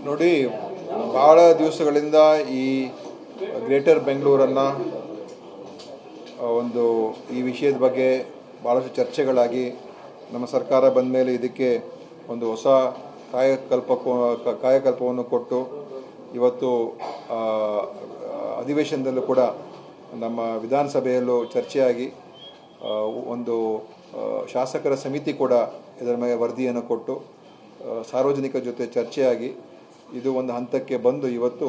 ನೋಡಿ, ಭಾಳ ದಿವಸಗಳಿಂದ ಈ ಗ್ರೇಟರ್ ಬೆಂಗಳೂರನ್ನು ಈ ವಿಷಯದ ಬಗ್ಗೆ ಭಾಳಷ್ಟು ಚರ್ಚೆಗಳಾಗಿ ನಮ್ಮ ಸರ್ಕಾರ ಬಂದ ಮೇಲೆ ಇದಕ್ಕೆ ಒಂದು ಹೊಸ ಕಾಯಕಲ್ಪವನ್ನು ಕೊಟ್ಟು ಇವತ್ತು ಅಧಿವೇಶನದಲ್ಲೂ ಕೂಡ ನಮ್ಮ ವಿಧಾನಸಭೆಯಲ್ಲೂ ಚರ್ಚೆಯಾಗಿ ಒಂದು ಶಾಸಕರ ಸಮಿತಿ ಕೂಡ ಇದರ ಮೇಲೆ ವರದಿಯನ್ನು ಕೊಟ್ಟು ಸಾರ್ವಜನಿಕರ ಜೊತೆ ಚರ್ಚೆಯಾಗಿ ಇದು ಒಂದು ಹಂತಕ್ಕೆ ಬಂದು ಇವತ್ತು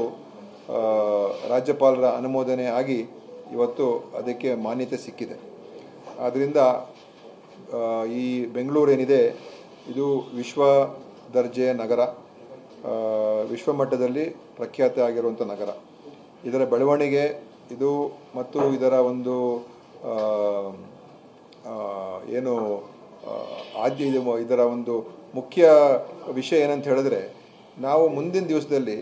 ರಾಜ್ಯಪಾಲರ ಅನುಮೋದನೆ ಆಗಿ ಇವತ್ತು ಅದಕ್ಕೆ ಮಾನ್ಯತೆ ಸಿಕ್ಕಿದೆ. ಆದ್ದರಿಂದ ಈ ಬೆಂಗಳೂರು ಏನಿದೆ ಇದು ವಿಶ್ವ ದರ್ಜೆಯ ನಗರ, ವಿಶ್ವಮಟ್ಟದಲ್ಲಿ ಪ್ರಖ್ಯಾತ ಆಗಿರುವಂಥ ನಗರ. ಇದರ ಬೆಳವಣಿಗೆ ಇದು ಮತ್ತು ಇದರ ಒಂದು ಏನು ಇದರ ಒಂದು ಮುಖ್ಯ ವಿಷಯ ಏನಂತ ಹೇಳಿದ್ರೆ, ನಾವು ಮುಂದಿನ ದಿವಸದಲ್ಲಿ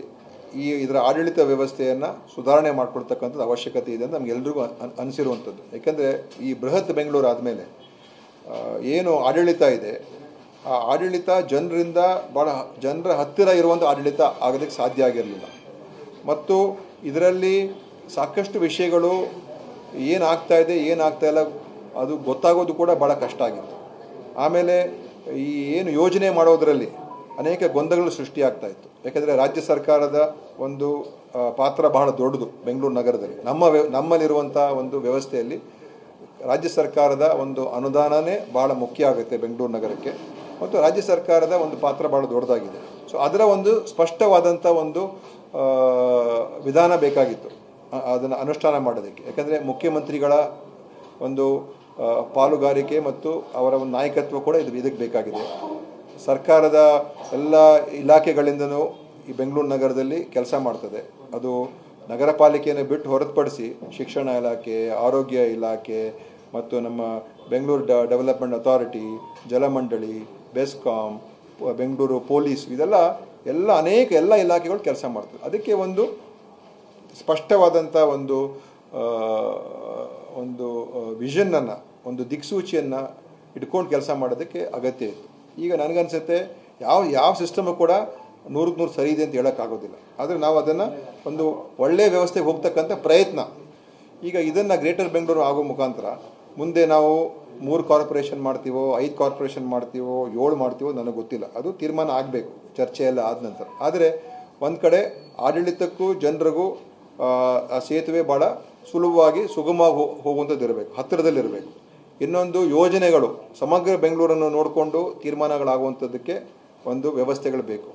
ಇದರ ಆಡಳಿತ ವ್ಯವಸ್ಥೆಯನ್ನು ಸುಧಾರಣೆ ಮಾಡಿಕೊಡ್ತಕ್ಕಂಥದ್ದು ಅವಶ್ಯಕತೆ ಇದೆ ಅಂತ ನಮಗೆಲ್ರಿಗೂ ಅನಿಸಿರುವಂಥದ್ದು. ಯಾಕೆಂದರೆ ಈ ಬೃಹತ್ ಬೆಂಗಳೂರು ಆದಮೇಲೆ ಏನು ಆಡಳಿತ ಇದೆ, ಆ ಆಡಳಿತ ಜನರ ಹತ್ತಿರ ಇರುವಂಥ ಆಡಳಿತ ಆಗೋದಕ್ಕೆ ಸಾಧ್ಯ ಆಗಿರಲಿಲ್ಲ. ಮತ್ತು ಇದರಲ್ಲಿ ಸಾಕಷ್ಟು ವಿಷಯಗಳು ಏನಾಗ್ತಾ ಇದೆ ಏನಾಗ್ತಾ ಇಲ್ಲ ಅದು ಗೊತ್ತಾಗೋದು ಕೂಡ ಭಾಳ ಕಷ್ಟ ಆಗಿತ್ತು. ಆಮೇಲೆ ಈ ಏನು ಯೋಜನೆ ಮಾಡೋದರಲ್ಲಿ ಅನೇಕ ಗೊಂದಲಗಳು ಸೃಷ್ಟಿಯಾಗ್ತಾ ಇತ್ತು. ಯಾಕೆಂದರೆ ರಾಜ್ಯ ಸರ್ಕಾರದ ಒಂದು ಪಾತ್ರ ಬಹಳ ದೊಡ್ಡದು ಬೆಂಗಳೂರು ನಗರದಲ್ಲಿ. ನಮ್ಮಲ್ಲಿರುವಂಥ ಒಂದು ವ್ಯವಸ್ಥೆಯಲ್ಲಿ ರಾಜ್ಯ ಸರ್ಕಾರದ ಒಂದು ಅನುದಾನನೇ ಭಾಳ ಮುಖ್ಯ ಆಗುತ್ತೆ ಬೆಂಗಳೂರು ನಗರಕ್ಕೆ, ಮತ್ತು ರಾಜ್ಯ ಸರ್ಕಾರದ ಒಂದು ಪಾತ್ರ ಭಾಳ ದೊಡ್ಡದಾಗಿದೆ. ಸೊ ಅದರ ಒಂದು ಸ್ಪಷ್ಟವಾದಂಥ ಒಂದು ವಿಧಾನ ಬೇಕಾಗಿತ್ತು ಅದನ್ನು ಅನುಷ್ಠಾನ ಮಾಡೋದಕ್ಕೆ. ಯಾಕೆಂದರೆ ಮುಖ್ಯಮಂತ್ರಿಗಳ ಒಂದು ಪಾಲುಗಾರಿಕೆ ಮತ್ತು ಅವರ ಒಂದು ನಾಯಕತ್ವ ಕೂಡ ಇದಕ್ಕೆ ಬೇಕಾಗಿದೆ. ಸರ್ಕಾರದ ಎಲ್ಲ ಇಲಾಖೆಗಳಿಂದನೂ ಈ ಬೆಂಗಳೂರು ನಗರದಲ್ಲಿ ಕೆಲಸ ಮಾಡ್ತದೆ. ಅದು ನಗರ ಪಾಲಿಕೆಯನ್ನು ಬಿಟ್ಟು ಹೊರತುಪಡಿಸಿ ಶಿಕ್ಷಣ ಇಲಾಖೆ, ಆರೋಗ್ಯ ಇಲಾಖೆ ಮತ್ತು ನಮ್ಮ ಬೆಂಗಳೂರು ಡೆವಲಪ್ಮೆಂಟ್ ಅಥಾರಿಟಿ, ಜಲಮಂಡಳಿ, ಬೆಸ್ಕಾಂ, ಬೆಂಗಳೂರು ಪೊಲೀಸ್, ಇದೆಲ್ಲ ಅನೇಕ ಇಲಾಖೆಗಳು ಕೆಲಸ ಮಾಡ್ತದೆ. ಅದಕ್ಕೆ ಒಂದು ಸ್ಪಷ್ಟವಾದಂಥ ಒಂದು ವಿಷನ್ನನ್ನು, ಒಂದು ದಿಕ್ಸೂಚಿಯನ್ನು ಇಟ್ಕೊಂಡು ಕೆಲಸ ಮಾಡೋದಕ್ಕೆ ಅಗತ್ಯ ಇತ್ತು. ಈಗ ನನಗನ್ಸುತ್ತೆ ಯಾವ ಸಿಸ್ಟಮು ಕೂಡ 100% ಸರಿ ಇದೆ ಅಂತ ಹೇಳೋಕ್ಕಾಗೋದಿಲ್ಲ. ಆದರೆ ನಾವು ಅದನ್ನು ಒಂದು ಒಳ್ಳೆಯ ವ್ಯವಸ್ಥೆಗೆ ಹೋಗ್ತಕ್ಕಂಥ ಪ್ರಯತ್ನ. ಈಗ ಇದನ್ನು ಗ್ರೇಟರ್ ಬೆಂಗಳೂರು ಆಗೋ ಮುಖಾಂತರ ಮುಂದೆ ನಾವು 3 ಕಾರ್ಪೊರೇಷನ್ ಮಾಡ್ತೀವೋ, 5 ಕಾರ್ಪೊರೇಷನ್ ಮಾಡ್ತೀವೋ, 7 ಮಾಡ್ತೀವೋ ನನಗೆ ಗೊತ್ತಿಲ್ಲ. ಅದು ತೀರ್ಮಾನ ಆಗಬೇಕು ಚರ್ಚೆಯೆಲ್ಲ ಆದ ನಂತರ. ಆದರೆ ಒಂದು ಕಡೆ ಆಡಳಿತಕ್ಕೂ ಜನರಿಗೂ ಆ ಸೇತುವೆ ಭಾಳ ಸುಗಮವಾಗಿ ಹೋಗುವಂಥದ್ದು ಇರಬೇಕು, ಹತ್ತಿರದಲ್ಲಿರಬೇಕು. ಇನ್ನೊಂದು ಯೋಜನೆಗಳು ಸಮಗ್ರ ಬೆಂಗಳೂರನ್ನು ನೋಡಿಕೊಂಡು ತೀರ್ಮಾನಗಳಾಗುವಂಥದ್ದಕ್ಕೆ ಒಂದು ವ್ಯವಸ್ಥೆಗಳು ಬೇಕು.